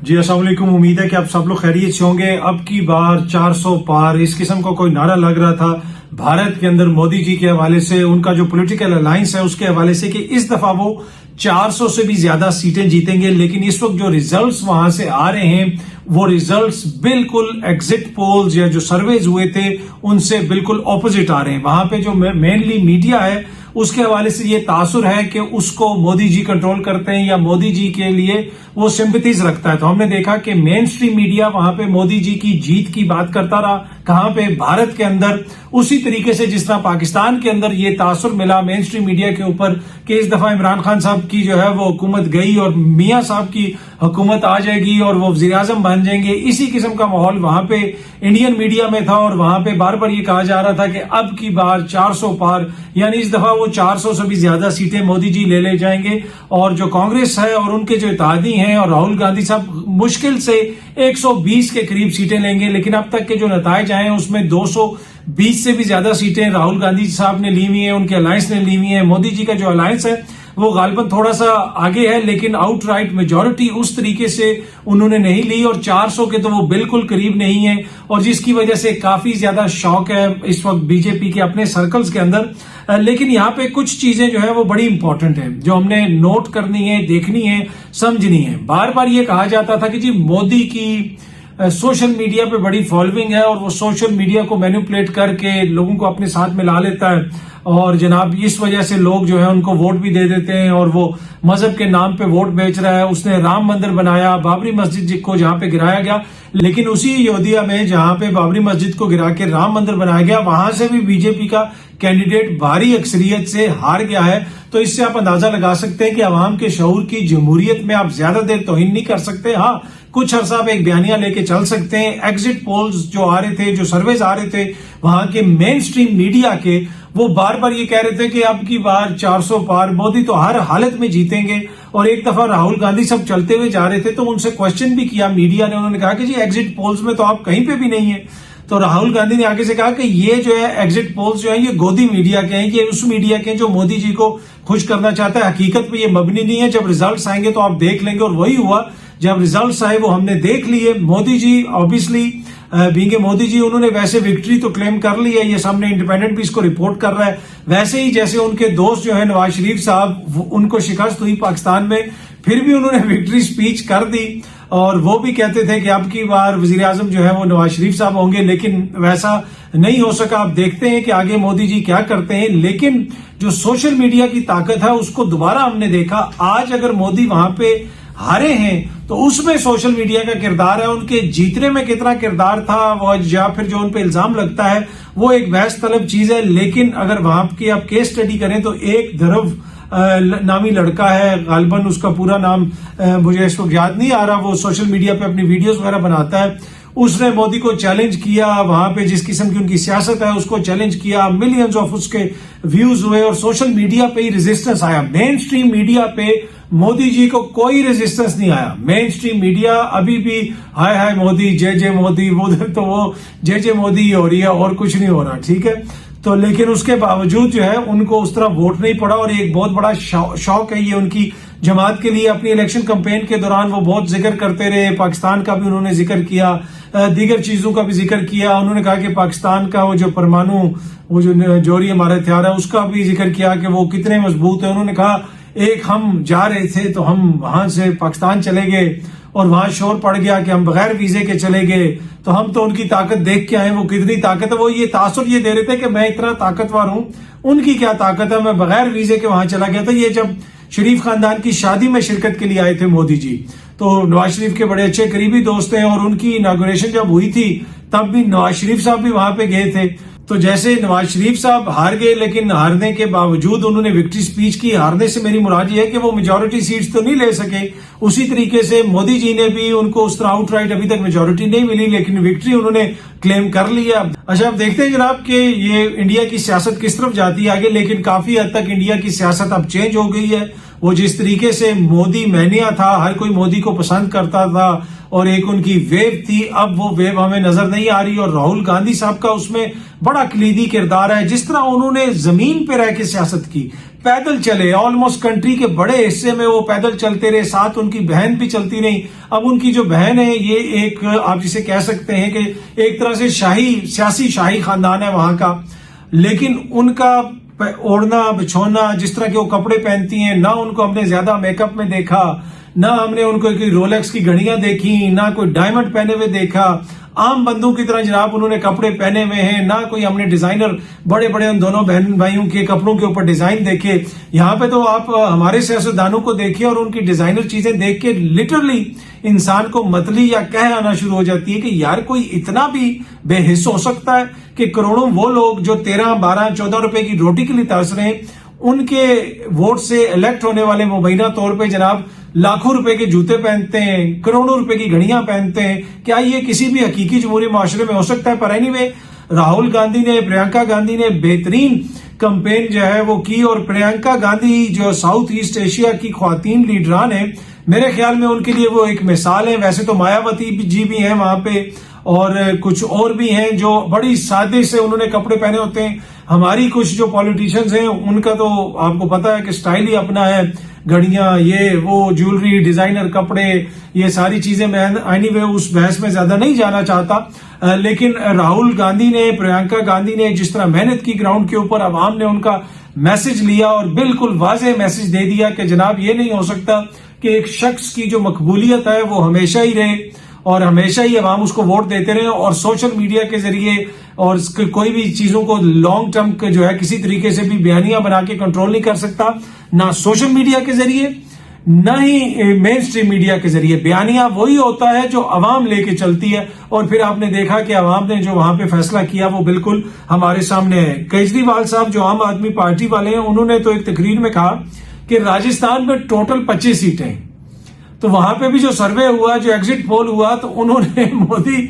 جی السلام علیکم، امید ہے کہ آپ سب لوگ خیریت سے ہوں گے۔ اب کی بار 400 پار اس قسم کا کوئی نعرہ لگ رہا تھا بھارت کے اندر مودی جی کے حوالے سے، ان کا جو پولیٹیکل الائنس ہے اس کے حوالے سے، کہ اس دفعہ وہ 400 سے بھی زیادہ سیٹیں جیتیں گے۔ لیکن اس وقت جو ریزلٹس وہاں سے آ رہے ہیں وہ ریزلٹس بالکل ایگزٹ پولز یا جو سرویز ہوئے تھے ان سے بالکل اپوزٹ آ رہے ہیں۔ وہاں پہ جو مینلی میڈیا ہے اس کے حوالے سے یہ تاثر ہے کہ اس کو مودی جی کنٹرول کرتے ہیں یا مودی جی کے لیے وہ سمپتھیز رکھتا ہے۔ تو ہم نے دیکھا کہ مین سٹریم میڈیا وہاں پہ مودی جی کی جیت کی بات کرتا رہا، کہاں پہ بھارت کے اندر اسی طریقے سے جس طرح پاکستان کے اندر یہ تاثر ملا مین سٹریم میڈیا کے اوپر کہ اس دفعہ عمران خان صاحب کی جو ہے وہ حکومت گئی اور میاں صاحب کی حکومت آ جائے گی اور وہ وزیر اعظم بن جائیں گے، اسی قسم کا ماحول وہاں پہ انڈین میڈیا میں تھا۔ اور وہاں پہ بار بار یہ کہا جا رہا تھا کہ اب کی بار 400 پار، یعنی اس دفعہ وہ 400 سے بھی زیادہ سیٹیں مودی جی لے جائیں گے۔ اور جو کانگریس ہے اور ان کے جو اتحادی ہیں اور راہل گاندھی صاحب مشکل سے 120 کے قریب سیٹیں لیں گے۔ لیکن اب تک کے جو نتائج آئے ہیں اس میں 220 سے بھی زیادہ سیٹیں راہل گاندھی صاحب نے لی ہوئی ہیں، ان کے الائنس نے لی ہوئی ہیں۔ مودی جی کا جو الائنس ہے وہ غالباً تھوڑا سا آگے ہے، لیکن آؤٹ رائٹ میجورٹی اس طریقے سے انہوں نے نہیں لی، اور 400 کے تو وہ بالکل قریب نہیں ہیں، اور جس کی وجہ سے کافی زیادہ شوق ہے اس وقت بی جے پی کے اپنے سرکلز کے اندر۔ لیکن یہاں پہ کچھ چیزیں جو ہے وہ بڑی امپورٹنٹ ہیں جو ہم نے نوٹ کرنی ہے، دیکھنی ہے، سمجھنی ہے۔ بار بار یہ کہا جاتا تھا کہ جی مودی کی سوشل میڈیا پہ بڑی فالوئنگ ہے اور وہ سوشل میڈیا کو مینیپولیٹ کر کے لوگوں کو اپنے ساتھ ملا لیتا ہے، اور جناب اس وجہ سے لوگ جو ہے ان کو ووٹ بھی دے دیتے ہیں، اور وہ مذہب کے نام پہ ووٹ بیچ رہا ہے۔ اس نے رام مندر بنایا، بابری مسجد کو جہاں پہ گرایا گیا، لیکن اسی ایودھیا میں جہاں پہ بابری مسجد کو گرا کے رام مندر بنایا گیا وہاں سے بھی بی جے پی کا کینڈیڈیٹ بھاری اکثریت سے ہار گیا ہے۔ تو اس سے آپ اندازہ لگا سکتے ہیں کہ عوام کے شعور کی جمہوریت میں آپ زیادہ دیر توہین نہیں کر سکتے۔ ہاں کچھ عرصہ آپ ایک بیانیہ لے کے چل سکتے ہیں۔ ایگزٹ پولز جو آ رہے تھے، جو سرویز آ رہے تھے وہاں کے مین سٹریم میڈیا کے، وہ بار بار یہ کہہ رہے تھے کہ اب کی بار 400 پار، مودی تو ہر حالت میں جیتیں گے۔ اور ایک دفعہ راہل گاندھی سب چلتے ہوئے جا رہے تھے تو ان سے کوشچن بھی کیا میڈیا نے، انہوں نے کہا کہ جی ایگزٹ پولز میں تو آپ کہیں پہ بھی نہیں ہیں۔ تو راہل گاندھی نے آگے سے کہا کہ یہ جو ہے ایگزٹ پولز جو ہیں یہ گودی میڈیا کے ہیں، یہ اس میڈیا کے ہیں جو مودی جی کو خوش کرنا چاہتا ہے، حقیقت پہ یہ مبنی نہیں ہے۔ جب ریزلٹس آئیں گے تو آپ دیکھ لیں گے، اور وہی ہوا۔ جب ریزلٹس آئے وہ ہم نے دیکھ لیے۔ مودی جی اوبیسلی بینگ مودی جی انہوں نے ویسے وکٹری تو کلیم کر لی ہے، یہ سامنے انڈیپینڈنٹ بھی اس کو رپورٹ کر رہا ہے، ویسے ہی جیسے ان کے دوست جو ہے نواز شریف صاحب، ان کو شکست ہوئی پاکستان میں، پھر بھی انہوں نے وکٹری سپیچ کر دی، اور وہ بھی کہتے تھے کہ اب کی بار وزیر اعظم جو ہے وہ نواز شریف صاحب ہوں گے، لیکن ویسا نہیں ہو سکا۔ آپ دیکھتے ہیں کہ آگے مودی جی کیا کرتے ہیں۔ لیکن جو سوشل میڈیا کی طاقت ہے اس کو دوبارہ ہم نے دیکھا۔ آج اگر مودی وہاں پہ ہارے ہیں تو اس میں سوشل میڈیا کا کردار ہے، ان کے جیتنے میں کتنا کردار تھا وہ، یا پھر جو ان پہ الزام لگتا ہے وہ ایک بحث طلب چیز ہے۔ لیکن اگر وہاں کی آپ کیس اسٹڈی کریں تو ایک دھرو نامی لڑکا ہے، غالباً اس کا پورا نام مجھے اس وقت یاد نہیں آ رہا، وہ سوشل میڈیا پہ اپنی ویڈیوز وغیرہ بناتا ہے، اس نے مودی کو چیلنج کیا، وہاں پہ جس قسم کی ان کی سیاست ہے اس کو چیلنج کیا، ملینز آف اس کے ویوز ہوئے، اور سوشل میڈیا پہ ہی ریزسٹنس آیا۔ مین سٹریم میڈیا پہ مودی جی کو کوئی ریزسٹنس نہیں آیا۔ مین سٹریم میڈیا ابھی بھی ہائے ہائے مودی، جے مودی، وہ تو وہ جے مودی ہو رہی ہے اور کچھ نہیں ہو رہا، ٹھیک ہے۔ تو لیکن اس کے باوجود جو ہے ان کو اس طرح ووٹ نہیں پڑا، اور ایک بہت بڑا شوق ہے یہ ان کی جماعت کے لیے۔ اپنی الیکشن کمپین کے دوران وہ بہت ذکر کرتے رہے، پاکستان کا بھی انہوں نے ذکر کیا، دیگر چیزوں کا بھی ذکر کیا۔ انہوں نے کہا کہ پاکستان کا وہ جو پرمانو وہ جو جوہری ہمارا ہتھیار ہے اس کا بھی ذکر کیا کہ وہ کتنے مضبوط ہے۔ انہوں نے کہا ایک ہم جا رہے تھے تو ہم وہاں سے پاکستان چلے گئے اور وہاں شور پڑ گیا کہ ہم بغیر ویزے کے چلے گئے، تو ہم تو ان کی طاقت دیکھ کے آئے، وہ کتنی طاقت ہے۔ وہ یہ تاثر یہ دے رہے تھے کہ میں اتنا طاقتور ہوں، ان کی کیا طاقت ہے، میں بغیر ویزے کے وہاں چلا گیا تھا۔ یہ جب شریف خاندان کی شادی میں شرکت کے لیے آئے تھے مودی جی، تو نواز شریف کے بڑے اچھے قریبی دوست ہیں، اور ان کی اناگوریشن جب ہوئی تھی تب بھی نواز شریف صاحب بھی وہاں پہ گئے تھے۔ تو جیسے نواز شریف صاحب ہار گئے، لیکن ہارنے کے باوجود انہوں نے وکٹری سپیچ کی۔ ہارنے سے میری مراد یہ ہے کہ وہ میجورٹی سیٹس تو نہیں لے سکے، اسی طریقے سے مودی جی نے بھی ان کو اس طرح آؤٹ رائٹ ابھی تک میجورٹی نہیں ملی، لیکن وکٹری انہوں نے کلیم کر لی ہے۔ اچھا اب دیکھتے ہیں جناب کہ یہ انڈیا کی سیاست کس طرف جاتی ہے آگے، لیکن کافی حد تک انڈیا کی سیاست اب چینج ہو گئی ہے۔ وہ جس طریقے سے مودی مینیا تھا، ہر کوئی مودی کو پسند کرتا تھا، اور ایک ان کی ویو تھی، اب وہ ویو ہمیں نظر نہیں آ رہی، اور راہل گاندھی صاحب کا اس میں بڑا کلیدی کردار ہے۔ جس طرح انہوں نے زمین پہ رہ کے سیاست کی، پیدل چلے, آلموسٹ کنٹری کے بڑے حصے میں وہ پیدل چلتے رہے, ساتھ ان کی بہن بھی چلتی رہی. اب ان کی جو بہن ہے یہ ایک آپ جسے کہہ سکتے ہیں کہ ایک طرح سے سیاسی شاہی خاندان ہے وہاں کا, لیکن ان کا اوڑھنا بچھونا, جس طرح کے وہ کپڑے پہنتی ہیں, نہ ان کو ہم نے زیادہ میک اپ میں دیکھا, نہ ہم نے ان کو کوئی رولیکس کی گھڑیاں دیکھی, نہ کوئی ڈائمنڈ پہنے ہوئے دیکھا. عام بندوں کی طرح جناب انہوں نے کپڑے پہنے ہوئے ہیں, نہ کوئی ہم نے ڈیزائنر بڑے بڑے ان دونوں بہن بھائیوں کے کپڑوں کے اوپر ڈیزائن دیکھے. یہاں پہ تو آپ ہمارے سیاستدانوں کو دیکھیے اور ان کی ڈیزائنر چیزیں دیکھ کے لٹرلی انسان کو متلی یا کہہ آنا شروع ہو جاتی ہے کہ یار کوئی اتنا بھی بے حس ہو سکتا ہے کہ کروڑوں وہ لوگ جو 13, 12, 14 روپے کی روٹی کے لیے ترس رہے ہیں, ان کے ووٹ سے الیکٹ ہونے والے مبینہ طور پہ جناب لاکھوں روپے کے جوتے پہنتے ہیں, کروڑوں روپے کی گھڑیاں پہنتے ہیں. کیا یہ کسی بھی حقیقی جمہوری معاشرے میں ہو سکتا ہے؟ پر اینی وے, راہل گاندھی نے, پرینکا گاندھی نے بہترین کمپین جو ہے وہ کی, اور پرینکا گاندھی جو ساؤتھ ایسٹ ایشیا کی خواتین لیڈران ہیں, میرے خیال میں ان کے لیے وہ ایک مثال ہے. ویسے تو مایاوتی جی بھی ہیں وہاں پہ, اور کچھ اور بھی ہیں جو بڑی سادے سے انہوں نے کپڑے پہنے ہوتے ہیں. ہماری کچھ جو پولیٹیشنز ہیں ان کا تو آپ کو پتا ہے کہ سٹائل ہی اپنا ہے, گھڑیاں, یہ وہ جیولری, ڈیزائنر کپڑے, یہ ساری چیزیں. میں اینی وے اس بحث میں زیادہ نہیں جانا چاہتا, لیکن راہل گاندھی نے, پرینکا گاندھی نے جس طرح محنت کی گراؤنڈ کے اوپر, عوام نے ان کا میسج لیا اور بالکل واضح میسج دے دیا کہ جناب یہ نہیں ہو سکتا کہ ایک شخص کی جو مقبولیت ہے وہ ہمیشہ ہی رہے اور ہمیشہ ہی عوام اس کو ووٹ دیتے رہے, اور سوشل میڈیا کے ذریعے اور کوئی بھی چیزوں کو لانگ ٹرم جو ہے کسی طریقے سے بھی بیانیاں بنا کے کنٹرول نہیں کر سکتا, نہ سوشل میڈیا کے ذریعے نہ ہی مین سٹریم میڈیا کے ذریعے. بیانیاں وہی ہوتا ہے جو عوام لے کے چلتی ہے, اور پھر آپ نے دیکھا کہ عوام نے جو وہاں پہ فیصلہ کیا وہ بالکل ہمارے سامنے ہے. کیجریوال صاحب جو عام آدمی پارٹی والے ہیں, انہوں نے تو ایک تقریر میں کہا کہ راجستھان میں ٹوٹل 25 سیٹیں, تو وہاں پہ بھی جو سروے ہوا, جو ایگزٹ پول ہوا, تو انہوں نے مودی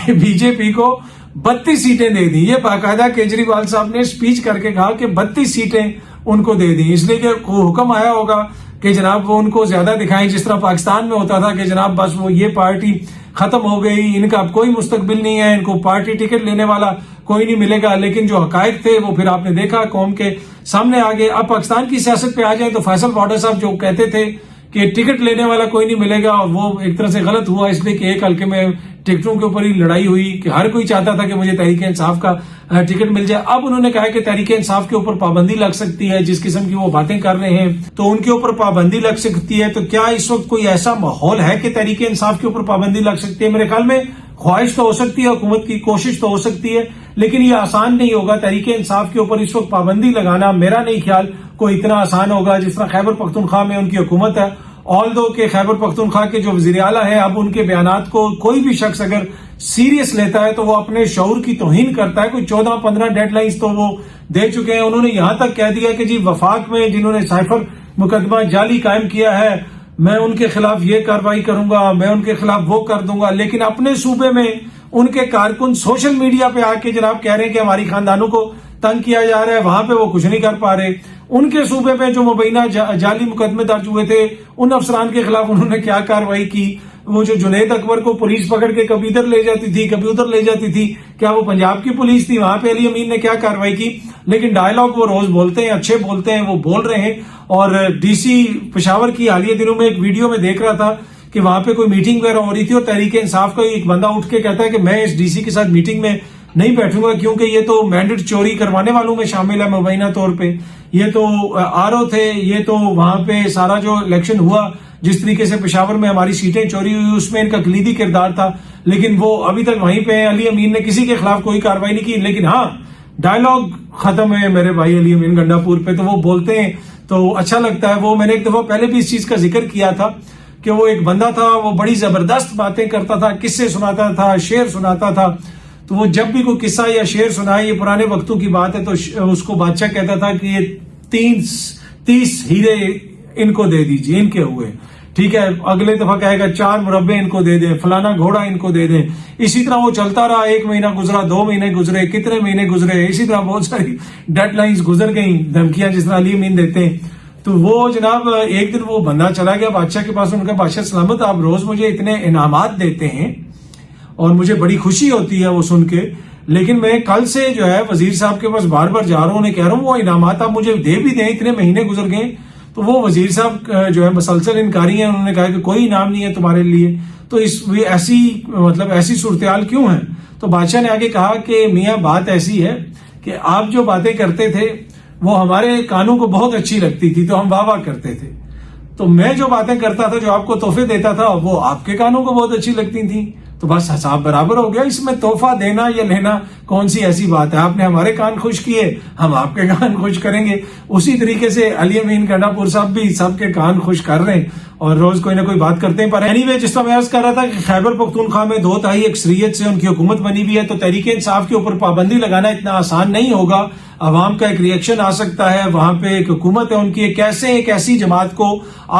بی جے پی کو 32 سیٹیں دے دی. یہ باقاعدہ کیجریوال صاحب نے سپیچ کر کے کہا کہ 32 سیٹیں ان کو دے دی, اس لیے کہ حکم آیا ہوگا کہ جناب وہ ان کو زیادہ دکھائیں, جس طرح پاکستان میں ہوتا تھا کہ جناب بس وہ یہ پارٹی ختم ہو گئی, ان کا اب کوئی مستقبل نہیں ہے, ان کو پارٹی ٹکٹ لینے والا کوئی نہیں ملے گا. لیکن جو حقائق تھے وہ پھر آپ نے دیکھا قوم کے سامنے آ گئے. اب پاکستان کی سیاست پہ آ جائیں تو فیصل وارڈر صاحب جو کہتے تھے کہ ٹکٹ لینے والا کوئی نہیں ملے گا, وہ ایک طرح سے غلط ہوا, اس لیے کہ ایک حلقے میں ٹکٹوں کے اوپر ہی لڑائی ہوئی کہ ہر کوئی چاہتا تھا کہ مجھے تحریک انصاف کا ٹکٹ مل جائے. اب انہوں نے کہا کہ تحریک انصاف کے اوپر پابندی لگ سکتی ہے, جس قسم کی وہ باتیں کر رہے ہیں تو ان کے اوپر پابندی لگ سکتی ہے. تو کیا اس وقت کوئی ایسا ماحول ہے کہ تحریک انصاف کے اوپر پابندی لگ سکتی ہے؟ میرے خیال میں خواہش تو ہو سکتی ہے, حکومت کی کوشش تو ہو سکتی ہے, لیکن یہ آسان نہیں ہوگا. تحریک انصاف کے اوپر اس وقت پابندی لگانا میرا نہیں خیال کوئی اتنا آسان ہوگا. جس طرح خیبر پختونخوا میں ان کی حکومت ہے, آلدو کہ خیبر پختونخوا کے جو وزیر اعلیٰ ہے, اب ان کے بیانات کو کوئی بھی شخص اگر سیریس لیتا ہے تو وہ اپنے شعور کی توہین کرتا ہے. کوئی 14-15 ڈیڈ لائنز تو وہ دے چکے ہیں. انہوں نے یہاں تک کہہ دیا کہ جی وفاق میں جنہوں نے سائفر مقدمہ جعلی قائم کیا ہے, میں ان کے خلاف یہ کارروائی کروں گا, میں ان کے خلاف وہ کر دوں گا. لیکن اپنے صوبے میں ان کے کارکن سوشل میڈیا پہ آ کے جناب کہہ رہے ہیں کہ ہماری خاندانوں کو تنگ کیا جا رہا ہے, وہاں پہ وہ کچھ نہیں کر پا رہے. ان کے صوبے میں جو مبینہ جعلی مقدمے درج ہوئے تھے, ان افسران کے خلاف انہوں نے کیا کارروائی کی. وہ جو جنید اکبر کو پولیس پکڑ کے کبھی ادھر لے جاتی تھی کبھی ادھر لے جاتی تھی, کیا وہ پنجاب کی پولیس تھی؟ وہاں پہ علی امین نے کیا کارروائی کی. لیکن ڈائلاگ وہ روز بولتے ہیں, اچھے بولتے ہیں, وہ بول رہے ہیں. اور ڈی سی پشاور کی حالیہ دنوں میں ایک ویڈیو میں دیکھ رہا تھا کہ وہاں پہ کوئی میٹنگ وغیرہ ہو رہی تھی, اور تحریک انصاف کا ایک بندہ اٹھ کے کہتا ہے کہ میں اس ڈی سی کے ساتھ میٹنگ میں نہیں بیٹھوں گا, کیونکہ یہ تو مینڈیٹ چوری کروانے والوں میں شامل ہے مبینہ طور پہ. یہ تو آر تھے, یہ تو وہاں پہ سارا جو الیکشن ہوا جس طریقے سے پشاور میں ہماری سیٹیں چوری ہوئی, اس میں ان کا کلیدی کردار تھا. لیکن وہ ابھی تک وہیں پہ ہیں. علی امین نے کسی کے خلاف کوئی کارروائی نہیں کی. لیکن ہاں, ڈائلاگ ختم ہے میرے بھائی علی امین گنڈا پور پہ, تو وہ بولتے ہیں تو اچھا لگتا ہے. وہ میں نے ایک دفعہ پہلے بھی اس چیز کا ذکر کیا تھا کہ وہ ایک بندہ تھا, وہ بڑی زبردست باتیں کرتا تھا, قصے سناتا تھا, شعر سناتا تھا. تو وہ جب بھی کوئی قصہ یا شعر سنائے, یہ پرانے وقتوں کی بات ہے, تو اس کو بادشاہ کہتا تھا کہ یہ 30 ہیرے ان کو دے دیجیے, ان کے ہوئے, ٹھیک ہے. اگلے دفعہ کہے گا 4 مربع ان کو دے دیں, فلانا گھوڑا ان کو دے دیں. اسی طرح وہ چلتا رہا. 1 مہینہ گزرا, 2 مہینے گزرے, کتنے مہینے گزرے, اسی طرح بہت ساری ڈیڈ لائنز گزر گئیں, دھمکیاں جس طرح علی امین دیتے ہیں. تو وہ جناب ایک دن وہ بندہ چلا گیا بادشاہ کے پاس. ان کا بادشاہ سلامت, آپ روز مجھے اتنے انعامات دیتے ہیں اور مجھے بڑی خوشی ہوتی ہے وہ سن کے, لیکن میں کل سے جو ہے وزیر صاحب کے پاس بار بار جا رہا ہوں، انہیں کہہ رہا ہوں وہ انعامات آپ مجھے دے بھی دیں، اتنے مہینے گزر گئے، تو وہ وزیر صاحب جو ہے مسلسل انکاری ہیں، انہوں نے کہا کہ کوئی انعام نہیں ہے تمہارے لیے، تو ایسی صورتحال کیوں ہے؟ تو بادشاہ نے آگے کہا کہ میاں بات ایسی ہے کہ آپ جو باتیں کرتے تھے وہ ہمارے کانوں کو بہت اچھی لگتی تھی تو ہم واہ واہ کرتے تھے، تو میں جو باتیں کرتا تھا، جو آپ کو تحفے دیتا تھا، وہ آپ کے کانوں کو بہت اچھی لگتی تھیں، تو بس حساب برابر ہو گیا، اس میں تحفہ دینا یا لینا کون سی ایسی بات ہے؟ آپ نے ہمارے کان خوش کیے، ہم آپ کے کان خوش کریں گے۔ اسی طریقے سے علی امین گنڈا پور صاحب بھی سب کے کان خوش کر رہے ہیں اور روز کوئی نہ کوئی بات کرتے ہیں۔ پر اینی وے، جس طرح میں عرض کر رہا تھا کہ خیبر پختونخوا میں 2/3 اکثریت سے ان کی حکومت بنی ہوئی ہے، تو تحریک انصاف کے اوپر پابندی لگانا اتنا آسان نہیں ہوگا، عوام کا ایک ری ایکشن آ سکتا ہے، وہاں پہ ایک حکومت ہے ان کی، کیسے ایک ایسی جماعت کو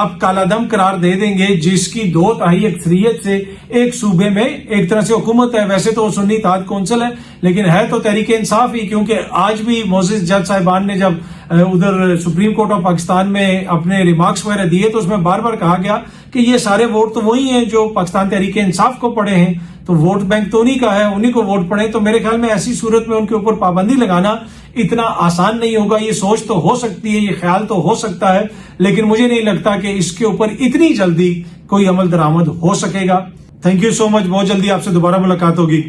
آپ کالا دم قرار دے دیں گے جس کی 2/3 اکثریت سے ایک صوبے میں ایک طرح سے حکومت ہے؟ ویسے تو وہ سنی اتحاد کونسل ہے لیکن ہے تو تحریک انصاف ہی، کیونکہ آج بھی معزز جج صاحبان نے جب ادھر سپریم کورٹ آف پاکستان میں اپنے ریمارکس وغیرہ دیے تو اس میں بار بار کہا گیا کہ یہ سارے ووٹ تو وہی ہیں جو پاکستان تحریک انصاف کو پڑے ہیں، تو ووٹ بینک تو انہی کا ہے، انہی کو ووٹ پڑے، تو میرے خیال میں ایسی صورت میں ان کے اوپر پابندی لگانا اتنا آسان نہیں ہوگا۔ یہ سوچ تو ہو سکتی ہے، یہ خیال تو ہو سکتا ہے، لیکن مجھے نہیں لگتا کہ اس کے اوپر اتنی جلدی کوئی عمل درآمد ہو سکے گا۔ تھینک یو سو مچ، بہت جلدی آپ سے دوبارہ ملاقات ہوگی۔